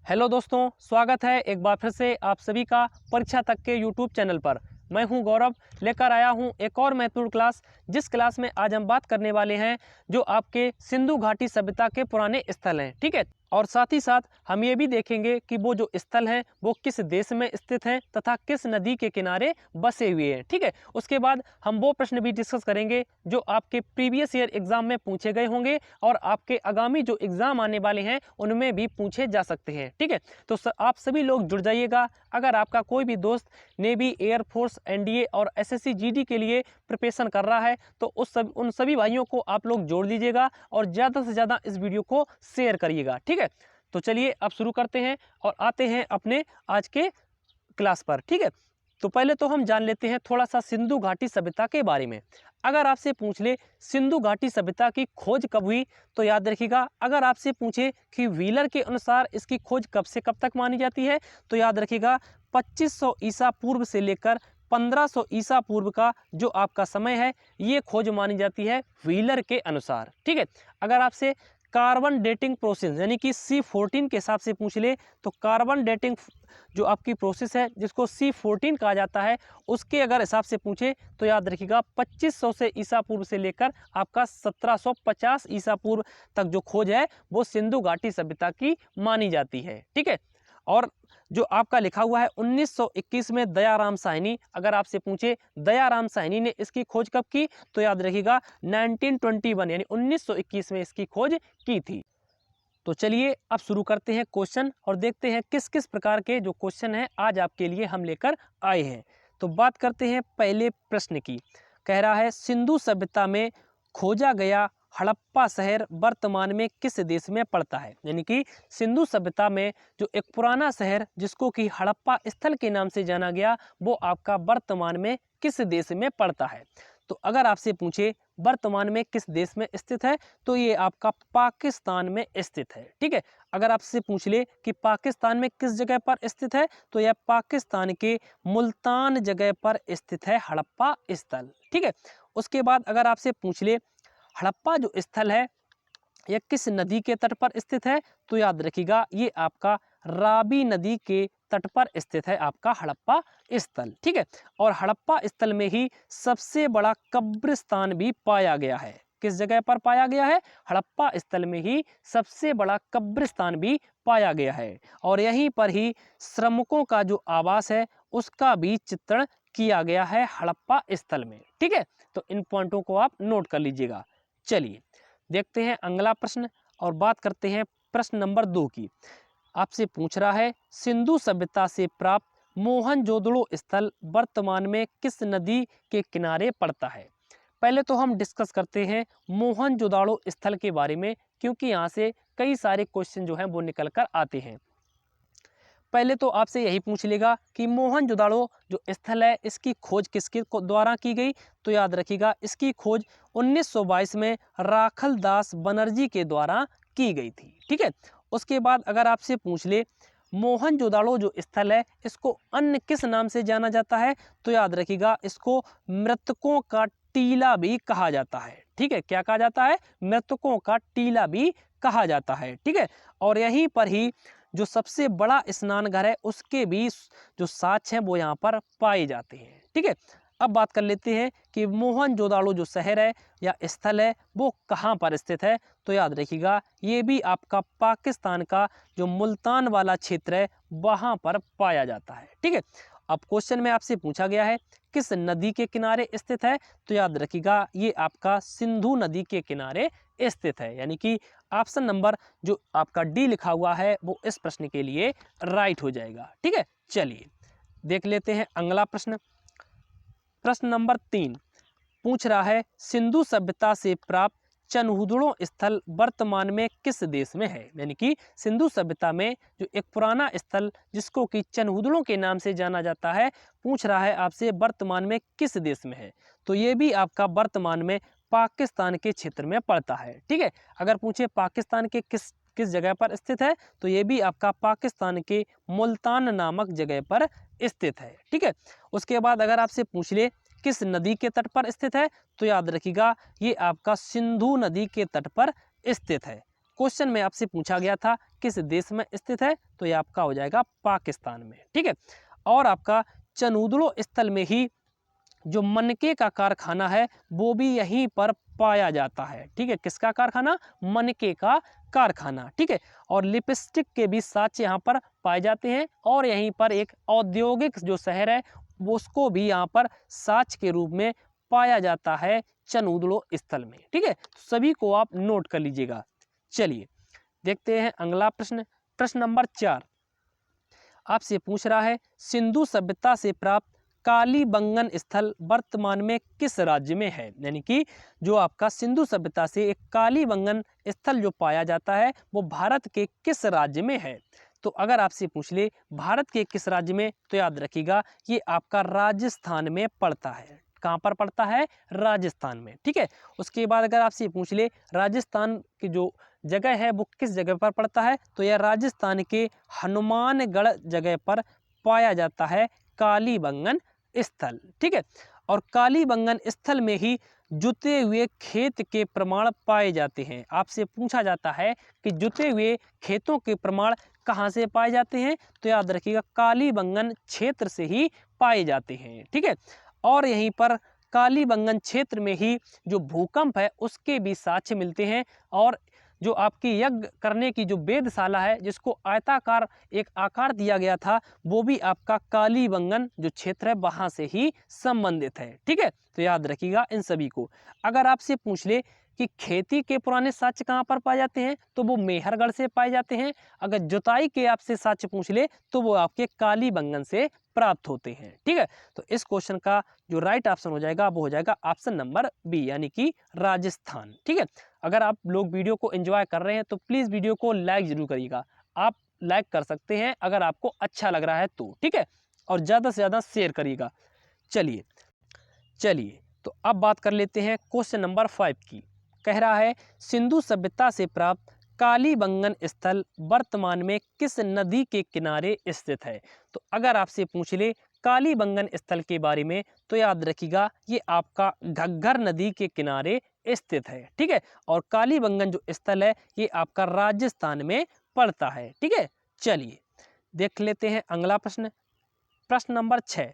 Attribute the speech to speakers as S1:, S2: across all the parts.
S1: Hello दोस्तों, स्वागत है एक बार फिर से आप सभी का परीक्षा तक के यूट्यूब चैनल पर। मैं हूं गौरव, लेकर आया हूं एक और महत्वपूर्ण क्लास। जिस क्लास में आज हम बात करने वाले हैं जो आपके सिंधु घाटी सभ्यता के पुराने स्थल हैं, ठीक है। और साथ ही साथ हम ये भी देखेंगे कि वो जो स्थल हैं वो किस देश में स्थित हैं तथा किस नदी के किनारे बसे हुए हैं, ठीक है। उसके बाद हम वो प्रश्न भी डिस्कस करेंगे जो आपके प्रीवियस ईयर एग्जाम में पूछे गए होंगे और आपके आगामी जो एग्जाम आने वाले हैं उनमें भी पूछे जा सकते हैं, ठीक है। तो आप सभी लोग जुड़ जाइएगा। अगर आपका कोई भी दोस्त नेवी, एयरफोर्स, एनडीए और एसएससी जीडी के लिए प्रिपरेशन कर रहा है तो उन सभी भाइयों को आप लोग जोड़ लीजिएगा और ज़्यादा से ज़्यादा इस वीडियो को शेयर करिएगा, ठीक है। तो चलिए अब शुरू करते हैं और आते हैं अपने आज के क्लास पर, ठीक है। तो पहले तो हम जान लेते हैं थोड़ा सा सिंधु घाटी सभ्यता के बारे में। अगर आपसे पूछ ले सिंधु घाटी सभ्यता की खोज कब हुई तो याद रखिएगा। अगर आपसे पूछे कि व्हीलर के अनुसार इसकी खोज कब से कब तक मानी जाती है तो याद रखिएगा 2500 ईसा पूर्व से लेकर 1500 ईसा पूर्व का जो आपका समय है ये खोज मानी जाती है व्हीलर के अनुसार, ठीक है। अगर आपसे कार्बन डेटिंग प्रोसेस यानी कि C14 के हिसाब से पूछ ले तो कार्बन डेटिंग जो आपकी प्रोसेस है जिसको C14 कहा जाता है उसके अगर हिसाब से पूछे तो याद रखिएगा 2500 से ईसा पूर्व से लेकर आपका 1750 ईसा पूर्व तक जो खोज है वो सिंधु घाटी सभ्यता की मानी जाती है, ठीक है। और जो आपका लिखा हुआ है 1921 में दयाराम साहनी, अगर आपसे पूछे दयाराम साहनी ने इसकी खोज कब की तो याद रखिएगा 1921 यानी 1921 में इसकी खोज की थी। तो चलिए अब शुरू करते हैं क्वेश्चन और देखते हैं किस किस प्रकार के जो क्वेश्चन हैं आज आपके लिए हम लेकर आए हैं। तो बात करते हैं पहले प्रश्न की। कह रहा है सिंधु सभ्यता में खोजा गया हड़प्पा शहर वर्तमान में किस देश में पड़ता है। यानी कि सिंधु सभ्यता में जो एक पुराना शहर जिसको कि हड़प्पा स्थल के नाम से जाना गया वो आपका वर्तमान में किस देश में पड़ता है। तो अगर आपसे पूछे वर्तमान में किस देश में स्थित है तो ये आपका पाकिस्तान में स्थित है, ठीक है। अगर आपसे पूछ ले कि पाकिस्तान में किस जगह पर स्थित है तो यह पाकिस्तान के मुल्तान जगह पर स्थित है हड़प्पा स्थल, ठीक है। उसके बाद अगर आपसे पूछ ले हड़प्पा जो स्थल है यह किस नदी के तट पर स्थित है तो याद रखिएगा ये आपका रावी नदी के तट पर स्थित है आपका हड़प्पा स्थल, ठीक है। और हड़प्पा स्थल में ही सबसे बड़ा कब्रिस्तान भी पाया गया है। किस जगह पर पाया गया है? हड़प्पा स्थल में ही सबसे बड़ा कब्रिस्तान भी पाया गया है और यहीं पर ही श्रमिकों का जो आवास है उसका भी चित्रण किया गया है हड़प्पा स्थल में, ठीक है। तो इन पॉइंटों को आप नोट कर लीजिएगा। चलिए देखते हैं अगला प्रश्न और बात करते हैं प्रश्न नंबर 2 की। आपसे पूछ रहा है सिंधु सभ्यता से प्राप्त मोहनजोदड़ो स्थल वर्तमान में किस नदी के किनारे पड़ता है। पहले तो हम डिस्कस करते हैं मोहनजोदड़ो स्थल के बारे में क्योंकि यहाँ से कई सारे क्वेश्चन जो हैं वो निकल कर आते हैं। पहले तो आपसे यही पूछ लेगा कि मोहनजोदड़ो जो स्थल है इसकी खोज किसके द्वारा की गई तो याद रखिएगा इसकी खोज 1922 में राखल दास बनर्जी के द्वारा की गई थी, ठीक है। उसके बाद अगर आपसे पूछ ले मोहनजोदड़ो जो स्थल है इसको अन्य किस नाम से जाना जाता है तो याद रखिएगा इसको मृतकों का टीला भी कहा जाता है, ठीक है। क्या कहा जाता है? मृतकों का टीला भी कहा जाता है, ठीक है। और यहीं पर ही जो सबसे बड़ा स्नान घर है उसके भी जो साक्ष्य हैं वो यहाँ पर पाए जाते हैं, ठीक है। अब बात कर लेते हैं कि मोहनजोदड़ो जो शहर है या स्थल है वो कहाँ पर स्थित है तो याद रखिएगा ये भी आपका पाकिस्तान का जो मुल्तान वाला क्षेत्र है वहाँ पर पाया जाता है, ठीक है। अब क्वेश्चन में आपसे पूछा गया है किस नदी के किनारे स्थित है तो याद रखिएगा ये आपका सिंधु नदी के किनारे स्थित है। यानी कि ऑप्शन नंबर जो आपका डी लिखा हुआ है वो इस प्रश्न के लिए राइट हो जाएगा, ठीक है। चलिए देख लेते हैं अगला प्रश्न। प्रश्न नंबर 3 पूछ रहा है सिंधु सभ्यता से प्राप्त चनहुदड़ो स्थल वर्तमान में किस देश में है। यानी कि सिंधु सभ्यता में जो एक पुराना स्थल जिसको कि चनहुदड़ो के नाम से जाना जाता है पूछ रहा है आपसे वर्तमान में किस देश में है तो ये भी आपका वर्तमान में पाकिस्तान के क्षेत्र में पड़ता है, ठीक है। अगर पूछे पाकिस्तान के किस जगह पर स्थित है तो ये भी आपका पाकिस्तान के मुल्तान नामक जगह पर स्थित है, ठीक है। उसके बाद अगर आपसे पूछ ले किस नदी के तट पर स्थित है तो याद रखिएगा ये आपका सिंधु नदी के तट पर स्थित है। क्वेश्चन में आपसे पूछा गया था किस देश में स्थित है, तो ये आपका हो जाएगा पाकिस्तान में। ठीक है, और आपका चनूदड़ो स्थल में ही जो मनके का कारखाना है वो भी यहीं पर पाया जाता है। ठीक है, किसका कारखाना? मनके का कारखाना। ठीक है, और लिपस्टिक के भी साक्ष्य यहाँ पर पाए जाते हैं, और यहीं पर एक औद्योगिक जो शहर है वो उसको भी यहाँ पर साक्ष्य के रूप में पाया जाता है चनूदड़ो स्थल में। ठीक है, सभी को आप नोट कर लीजिएगा। चलिए देखते हैं अगला प्रश्न। प्रश्न नंबर 4 आपसे पूछ रहा है सिंधु सभ्यता से प्राप्त कालीबंगन स्थल वर्तमान में किस राज्य में है। यानी कि जो आपका सिंधु सभ्यता से एक कालीबंगन स्थल जो पाया जाता है वो भारत के किस राज्य में है। तो अगर आपसे पूछ ले भारत के किस राज्य में, तो याद रखिएगा ये आपका राजस्थान में पड़ता है। कहाँ पर पड़ता है? राजस्थान में। ठीक है, उसके बाद अगर आपसे पूछ ले राजस्थान की जो जगह है वो किस जगह पर पड़ता है, तो यह राजस्थान के हनुमानगढ़ जगह पर पाया जाता है कालीबंगन स्थल। ठीक है, और कालीबंगन स्थल में ही जुते हुए खेत के प्रमाण पाए जाते हैं। आपसे पूछा जाता है कि जुते हुए खेतों के प्रमाण कहाँ से पाए जाते हैं, तो याद रखिएगा कालीबंगन क्षेत्र से ही पाए जाते हैं। ठीक है, और यहीं पर कालीबंगन क्षेत्र में ही जो भूकंप है उसके भी साक्ष्य मिलते हैं, और जो आपकी यज्ञ करने की जो वेधशाला है जिसको आयताकार एक आकार दिया गया था वो भी आपका कालीबंगन जो क्षेत्र है वहां से ही संबंधित है। ठीक है, तो याद रखिएगा इन सभी को। अगर आपसे पूछ ले कि खेती के पुराने साक्ष्य कहाँ पर पाए जाते हैं, तो वो मेहरगढ़ से पाए जाते हैं। अगर जुताई के आपसे साक्ष्य पूछ ले तो वो आपके कालीबंगन से प्राप्त होते हैं। ठीक है, तो इस क्वेश्चन का जो राइट ऑप्शन हो जाएगा वो हो जाएगा ऑप्शन नंबर बी, यानी कि राजस्थान। ठीक है, अगर आप लोग वीडियो को एंजॉय कर रहे हैं तो प्लीज़ वीडियो को लाइक जरूर करिएगा। आप लाइक कर सकते हैं अगर आपको अच्छा लग रहा है तो। ठीक है, और ज़्यादा से ज़्यादा शेयर करिएगा। चलिए चलिए तो अब बात कर लेते हैं क्वेश्चन नंबर 5 की। कह रहा है सिंधु सभ्यता से प्राप्त कालीबंगन स्थल वर्तमान में किस नदी के किनारे स्थित है। तो अगर आपसे पूछ ले कालीबंगन स्थल के बारे में तो याद रखिएगा ये आपका घग्गर नदी के किनारे स्थित है। ठीक है, और कालीबंगन जो स्थल है ये आपका राजस्थान में पड़ता है। ठीक है, चलिए देख लेते हैं अगला प्रश्न। प्रश्न नंबर 6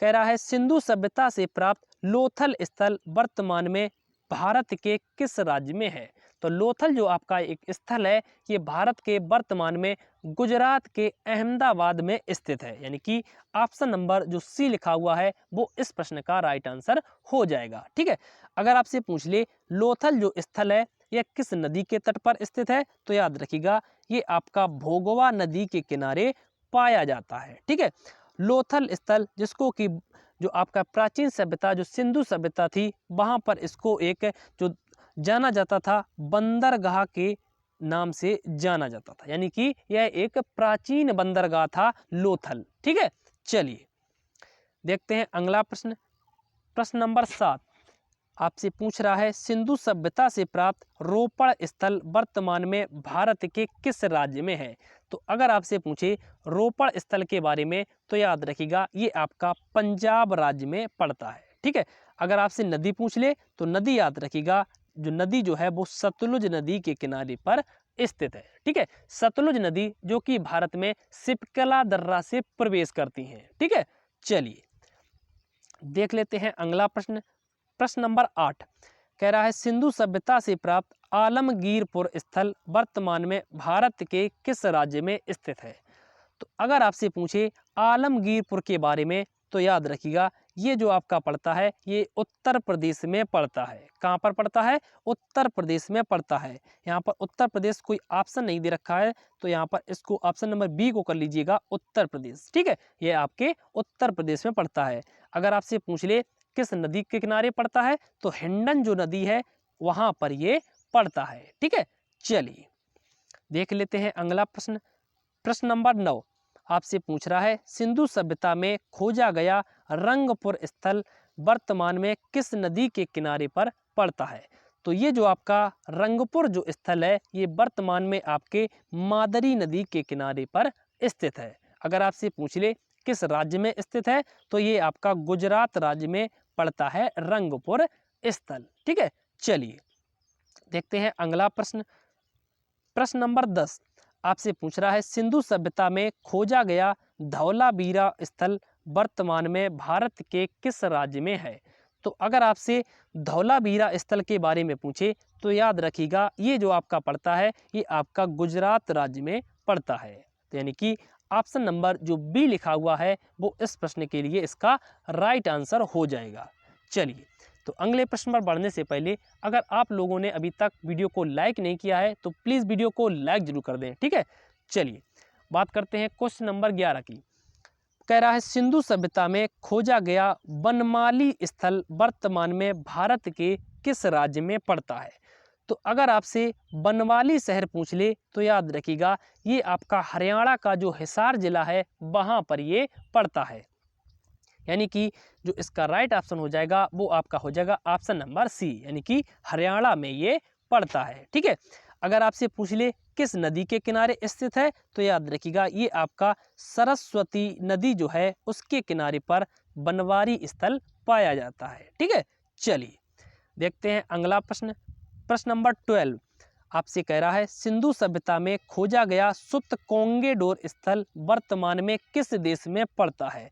S1: कह रहा है सिंधु सभ्यता से प्राप्त लोथल स्थल वर्तमान में भारत के किस राज्य में है। तो लोथल जो आपका एक स्थल है ये भारत के वर्तमान में गुजरात के अहमदाबाद में स्थित है। यानी कि ऑप्शन नंबर जो सी लिखा हुआ है वो इस प्रश्न का राइट आंसर हो जाएगा। ठीक है, अगर आपसे पूछ ले लोथल जो स्थल है यह किस नदी के तट पर स्थित है, तो याद रखिएगा ये आपका भोगवा नदी के किनारे पाया जाता है। ठीक है, लोथल स्थल जिसको कि जो आपका प्राचीन सभ्यता जो सिंधु सभ्यता थी वहां पर इसको एक जो जाना जाता था बंदरगाह के नाम से जाना जाता था। यानी कि यह एक प्राचीन बंदरगाह था लोथल। ठीक है, चलिए देखते हैं अगला प्रश्न। प्रश्न नंबर 7 आपसे पूछ रहा है सिंधु सभ्यता से प्राप्त रोपड़ स्थल वर्तमान में भारत के किस राज्य में है। तो अगर आपसे पूछे रोपड़ स्थल के बारे में तो याद रखिएगा ये आपका पंजाब राज्य में पड़ता है। ठीक है, अगर आपसे नदी पूछ ले तो नदी याद रखिएगा जो नदी जो है वो सतलुज नदी के किनारे पर स्थित है। ठीक है, सतलुज नदी जो कि भारत में सिपकला दर्रा से प्रवेश करती है। ठीक है, चलिए देख लेते हैं अगला प्रश्न। प्रश्न नंबर 8 कह रहा है सिंधु सभ्यता से प्राप्त आलमगीरपुर स्थल वर्तमान में भारत के किस राज्य में स्थित है। तो अगर आपसे पूछे आलमगीरपुर के बारे में तो याद रखिएगा ये जो आपका पड़ता है ये उत्तर प्रदेश में पड़ता है। कहाँ पर पड़ता है? उत्तर प्रदेश में पड़ता है। यहाँ पर उत्तर प्रदेश कोई ऑप्शन नहीं दे रखा है तो यहाँ पर इसको ऑप्शन नंबर बी को कर लीजिएगा उत्तर प्रदेश। ठीक है, ये आपके उत्तर प्रदेश में पड़ता है। अगर आपसे पूछ ले किस नदी के किनारे पड़ता है तो हिंडन जो नदी है वहां पर ये पड़ता है। ठीक है, चलिए देख लेते हैं अगला प्रश्न। प्रश्न नंबर 9 आपसे पूछ रहा है सिंधु सभ्यता में खोजा गया रंगपुर स्थल वर्तमान में किस नदी के किनारे पर पड़ता है। तो ये जो आपका रंगपुर जो स्थल है ये वर्तमान में आपके मादरी नदी के किनारे पर स्थित है। अगर आपसे पूछ ले किस राज्य में स्थित है तो ये आपका गुजरात राज्य में पड़ता है रंगपुर स्थल। ठीक है, चलिए देखते हैं अगला प्रश्न। प्रश्न नंबर 10 आपसे पूछ रहा है, सिंधु सभ्यता में खोजा गया धौलावीरा स्थल वर्तमान में भारत के किस राज्य में है। तो अगर आपसे धौलावीरा स्थल के बारे में पूछे तो याद रखिएगा ये जो आपका पड़ता है ये आपका गुजरात राज्य में पड़ता है। तो यानी कि ऑप्शन नंबर जो बी लिखा हुआ है वो इस प्रश्न के लिए इसका राइट आंसर हो जाएगा। चलिए, तो अगले प्रश्न पर बढ़ने से पहले अगर आप लोगों ने अभी तक वीडियो को लाइक नहीं किया है तो प्लीज़ वीडियो को लाइक जरूर कर दें, ठीक है। चलिए बात करते हैं क्वेश्चन नंबर 11 की। कह रहा है, सिंधु सभ्यता में खोजा गया बनमाली स्थल वर्तमान में भारत के किस राज्य में पड़ता है। तो अगर आपसे बनवाली शहर पूछ ले तो याद रखिएगा ये आपका हरियाणा का जो हिसार जिला है वहाँ पर ये पड़ता है। यानी कि जो इसका राइट ऑप्शन हो जाएगा वो आपका हो जाएगा ऑप्शन नंबर सी, यानी कि हरियाणा में ये पड़ता है, ठीक है। अगर आपसे पूछ ले किस नदी के किनारे स्थित है तो याद रखिएगा ये आपका सरस्वती नदी जो है उसके किनारे पर बनवारी स्थल पाया जाता है, ठीक है। चलिए देखते हैं अगला प्रश्न। प्रश्न नंबर 12 आपसे कह रहा है, सिंधु सभ्यता में खोजा गया सुतकोंगेडोर स्थल वर्तमान में किस देश में पड़ता है।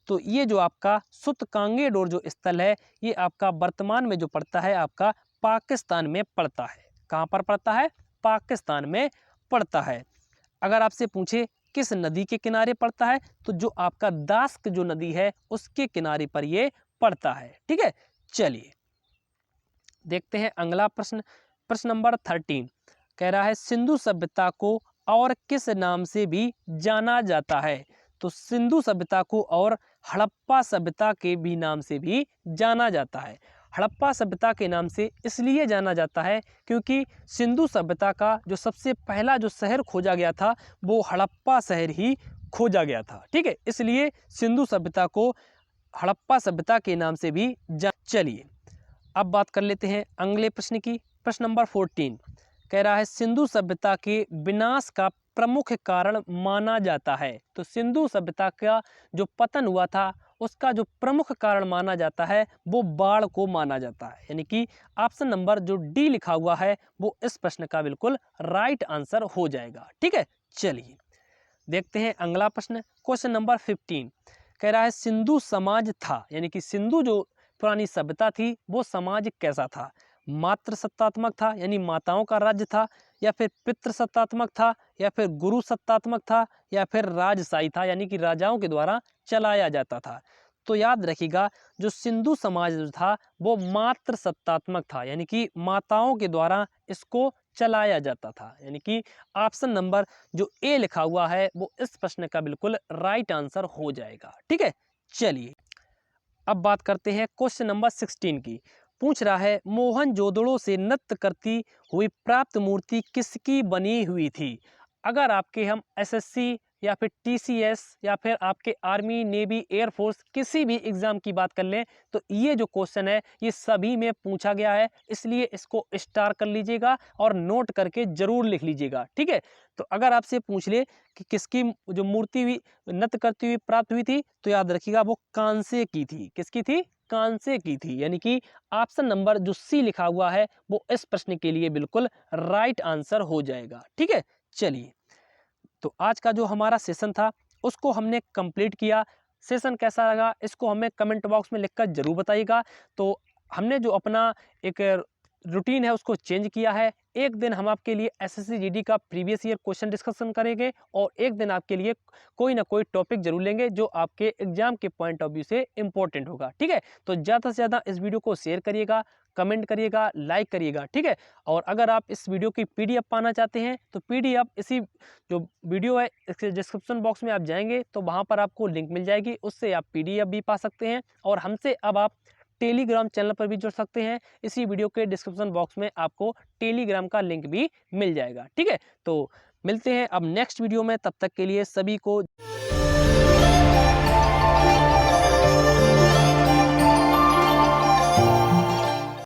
S1: तो ये जो आपका सुतकांगेडोर जो स्थल है ये आपका वर्तमान में जो पड़ता है आपका पाकिस्तान में पड़ता है। कहाँ पर पड़ता है? पाकिस्तान में पड़ता है। अगर आपसे पूछे किस नदी के किनारे पड़ता है तो जो आपका दास्क जो नदी है उसके किनारे पर ये पड़ता है, ठीक है। चलिए देखते हैं अगला प्रश्न। प्रश्न नंबर 13 कह रहा है, सिंधु सभ्यता को और किस नाम से भी जाना जाता है। तो सिंधु सभ्यता को और हड़प्पा सभ्यता के भी नाम से भी जाना जाता है। हड़प्पा सभ्यता के नाम से इसलिए जाना जाता है क्योंकि सिंधु सभ्यता का जो सबसे पहला जो शहर खोजा गया था वो हड़प्पा शहर ही खोजा गया था, ठीक है। इसलिए सिंधु सभ्यता को हड़प्पा सभ्यता के नाम से भी चलिए अब बात कर लेते हैं अगले प्रश्न की। प्रश्न नंबर 14 कह रहा है, सिंधु सभ्यता के विनाश का प्रमुख कारण माना जाता है। तो सिंधु सभ्यता का जो पतन हुआ था उसका जो प्रमुख कारण माना जाता है वो बाढ़ को माना जाता है। यानी कि ऑप्शन नंबर जो डी लिखा हुआ है वो इस प्रश्न का बिल्कुल राइट आंसर हो जाएगा, ठीक है। चलिए देखते हैं अगला प्रश्न। क्वेश्चन नंबर 15 कह रहा है, सिंधु समाज था, यानी कि सिंधु जो पुरानी सभ्यता थी वो समाज कैसा था। मातृ सत्तात्मक था यानी माताओं का राज्य था, या फिर पितृ सत्तात्मक था, या फिर गुरु सत्तात्मक था, या फिर राजशाही था यानी कि राजाओं के द्वारा चलाया जाता था। तो याद रखिएगा जो सिंधु समाज जो था वो मातृ सत्तात्मक था, यानी कि माताओं के द्वारा इसको चलाया जाता था। यानी कि ऑप्शन नंबर जो ए लिखा हुआ है वो इस प्रश्न का बिल्कुल राइट आंसर हो जाएगा, ठीक है। चलिए अब बात करते हैं क्वेश्चन नंबर 16 की। पूछ रहा है, मोहनजोदड़ो से नृत्य करती हुई प्राप्त मूर्ति किसकी बनी हुई थी। अगर आपके हम एसएससी या फिर टीसीएस या फिर आपके आर्मी नेवी एयरफोर्स किसी भी एग्जाम की बात कर लें तो ये जो क्वेश्चन है ये सभी में पूछा गया है, इसलिए इसको स्टार कर लीजिएगा और नोट करके जरूर लिख लीजिएगा, ठीक है। तो अगर आपसे पूछ ले कि किसकी जो मूर्ति हुई नृत्य करती हुई प्राप्त हुई थी तो याद रखिएगा वो कांसे की थी। किसकी थी? कांसे की थी। यानी कि ऑप्शन नंबर जो सी लिखा हुआ है वो इस प्रश्न के लिए बिल्कुल राइट आंसर हो जाएगा, ठीक है। चलिए तो आज का जो हमारा सेशन था उसको हमने कंप्लीट किया। सेशन कैसा लगा इसको हमें कमेंट बॉक्स में लिखकर जरूर बताइएगा। तो हमने जो अपना एक रूटीन है उसको चेंज किया है। एक दिन हम आपके लिए एसएससी जीडी का प्रीवियस ईयर क्वेश्चन डिस्कशन करेंगे और एक दिन आपके लिए कोई ना कोई टॉपिक जरूर लेंगे जो आपके एग्जाम के पॉइंट ऑफ व्यू से इंपॉर्टेंट होगा, ठीक है। तो ज़्यादा से ज़्यादा इस वीडियो को शेयर करिएगा, कमेंट करिएगा, लाइक करिएगा, ठीक है। और अगर आप इस वीडियो की पीडीएफ पाना चाहते हैं तो पीडीएफ इसी जो वीडियो है इसके डिस्क्रिप्शन बॉक्स में आप जाएंगे तो वहाँ पर आपको लिंक मिल जाएगी, उससे आप पीडीएफ भी पा सकते हैं। और हमसे अब आप टेलीग्राम चैनल पर भी जुड़ सकते हैं। इसी वीडियो के डिस्क्रिप्शन बॉक्स में आपको टेलीग्राम का लिंक भी मिल जाएगा, ठीक है। तो मिलते हैं अब नेक्स्ट वीडियो में, तब तक के लिए सभी को